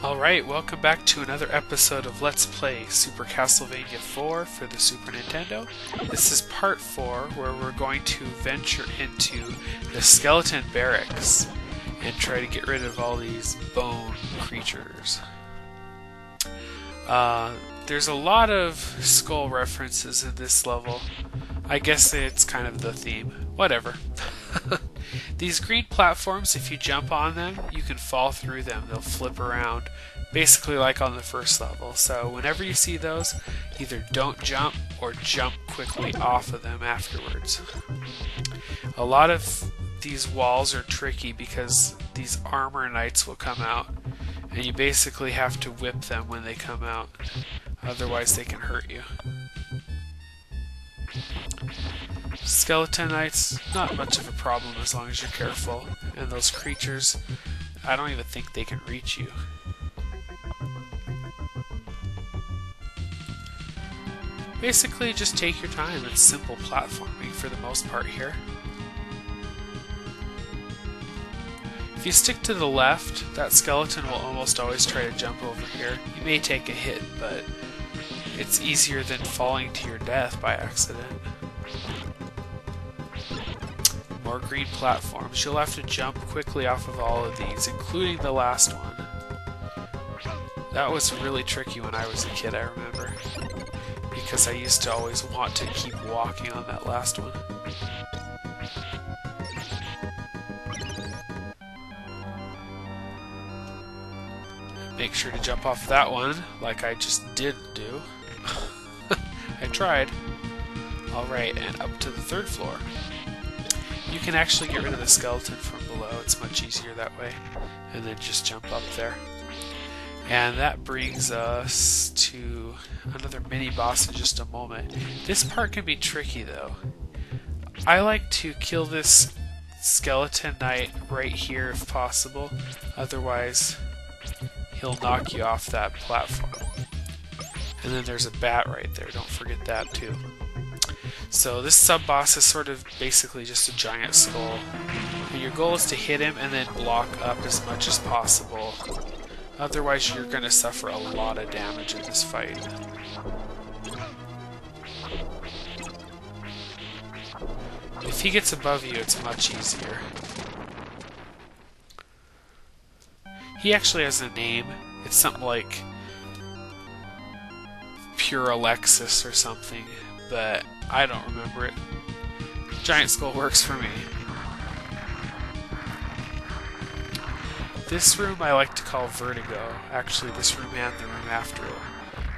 Alright, welcome back to another episode of Let's Play Super Castlevania 4 for the Super Nintendo. This is part 4, where we're going to venture into the skeleton barracks and try to get rid of all these bone creatures. There's a lot of skull references in this level. I guess it's kind of the theme. Whatever. These green platforms, if you jump on them, you can fall through them. They'll flip around, basically like on the first level. So whenever you see those, either don't jump or jump quickly off of them afterwards. A lot of these walls are tricky because these armor knights will come out, and you basically have to whip them when they come out. Otherwise they can hurt you. Skeleton knights, not much of a problem as long as you're careful. And those creatures, I don't even think they can reach you. Basically, just take your time. It's simple platforming for the most part here. If you stick to the left, that skeleton will almost always try to jump over here. You may take a hit, but it's easier than falling to your death by accident. More green platforms. You'll have to jump quickly off of all of these, including the last one. That was really tricky when I was a kid, I remember, because I used to always want to keep walking on that last one. Make sure to jump off that one, like I just did do. I tried. Alright, and up to the third floor. You can actually get rid of the skeleton from below, it's much easier that way, and then just jump up there. And that brings us to another mini-boss in just a moment. This part can be tricky though. I like to kill this skeleton knight right here if possible, otherwise he'll knock you off that platform. And then there's a bat right there, don't forget that too. So this sub-boss is sort of basically just a giant skull. And your goal is to hit him and then block up as much as possible. Otherwise you're going to suffer a lot of damage in this fight. If he gets above you, it's much easier. He actually has a name. It's something like Perilous or something, but I don't remember it. Giant skull works for me. This room I like to call Vertigo. Actually, this room and the room after it.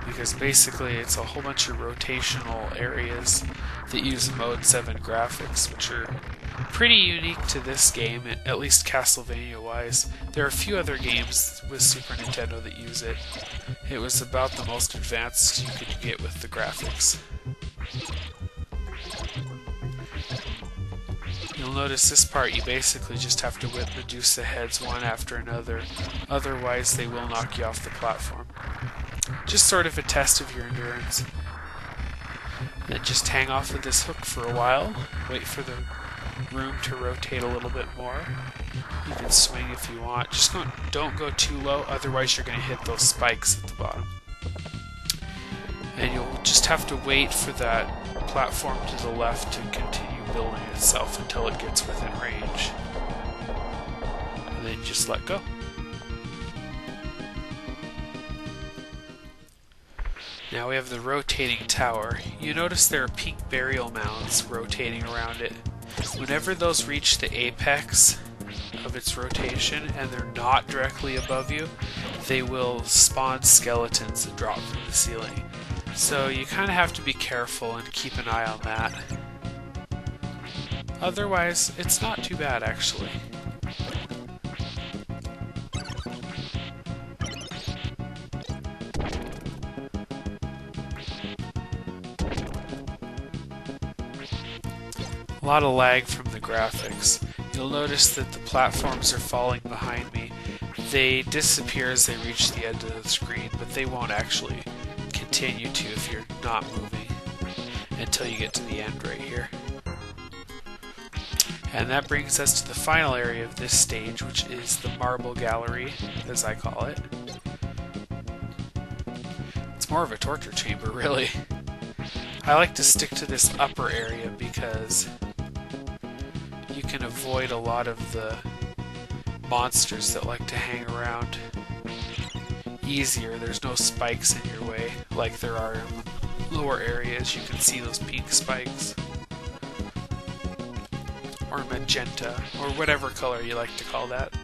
Because basically it's a whole bunch of rotational areas that use Mode 7 graphics, which are pretty unique to this game, at least Castlevania-wise. There are a few other games with Super Nintendo that use it. It was about the most advanced you could get with the graphics. You'll notice this part you basically just have to whip Medusa heads one after another, otherwise they will knock you off the platform. Just sort of a test of your endurance. Then just hang off of this hook for a while, wait for the room to rotate a little bit more. You can swing if you want, just don't go too low, otherwise you're going to hit those spikes at the bottom. And you'll just have to wait for that platform to the left to continue building itself until it gets within range. And then just let go. Now we have the rotating tower. You notice there are pink burial mounds rotating around it. Whenever those reach the apex of its rotation and they're not directly above you, they will spawn skeletons that drop from the ceiling. So you kind of have to be careful and keep an eye on that. Otherwise, it's not too bad actually. A lot of lag from the graphics. You'll notice that the platforms are falling behind me. They disappear as they reach the end of the screen, but they won't actually continue to if you're not moving until you get to the end right here. And that brings us to the final area of this stage, which is the marble gallery, as I call it. it's more of a torture chamber, really. I like to stick to this upper area because you can avoid a lot of the monsters that like to hang around easier. There's no spikes in your way like there are in lower areas. You can see those pink spikes. Or magenta, or whatever color you like to call that.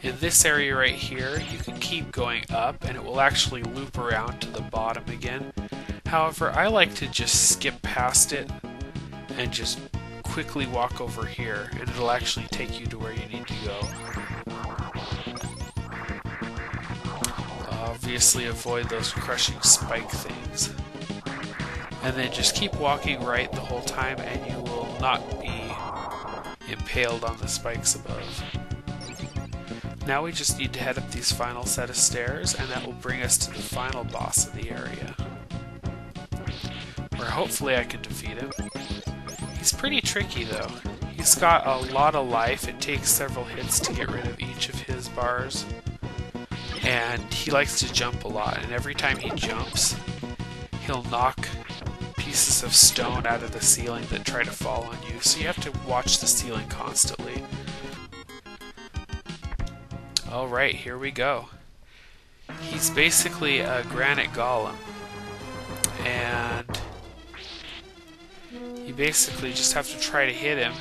In this area right here, you can keep going up and it will actually loop around to the bottom again. However, I like to just skip past it and just quickly walk over here, and it'll actually take you to where you need to go. Obviously avoid those crushing spike things. And then just keep walking right the whole time and you will not be impaled on the spikes above. Now we just need to head up these final set of stairs, and that will bring us to the final boss of the area, where hopefully I can defeat him. He's pretty tricky though. He's got a lot of life. It takes several hits to get rid of each of his bars. And he likes to jump a lot, and every time he jumps, he'll knock pieces of stone out of the ceiling that try to fall on you. So you have to watch the ceiling constantly. Alright, here we go. He's basically a Granite Golem. And you basically just have to try to hit him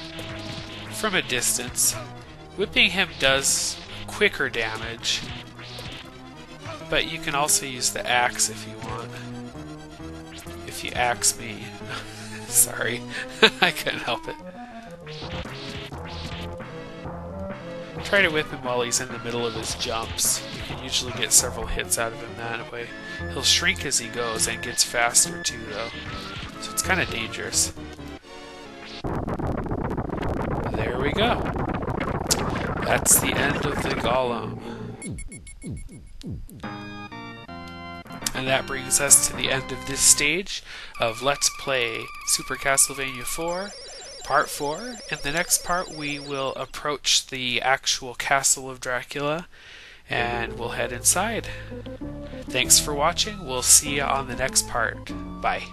from a distance. Whipping him does quicker damage, but you can also use the axe if you want. If you axe me. Sorry, I couldn't help it. Try to whip him while he's in the middle of his jumps. You can usually get several hits out of him that way. He'll shrink as he goes and gets faster too though, so it's kind of dangerous. There we go. That's the end of the golem. And that brings us to the end of this stage of Let's Play Super Castlevania 4, Part 4. In the next part we will approach the actual castle of Dracula and we'll head inside. Thanks for watching. We'll see you on the next part. Bye.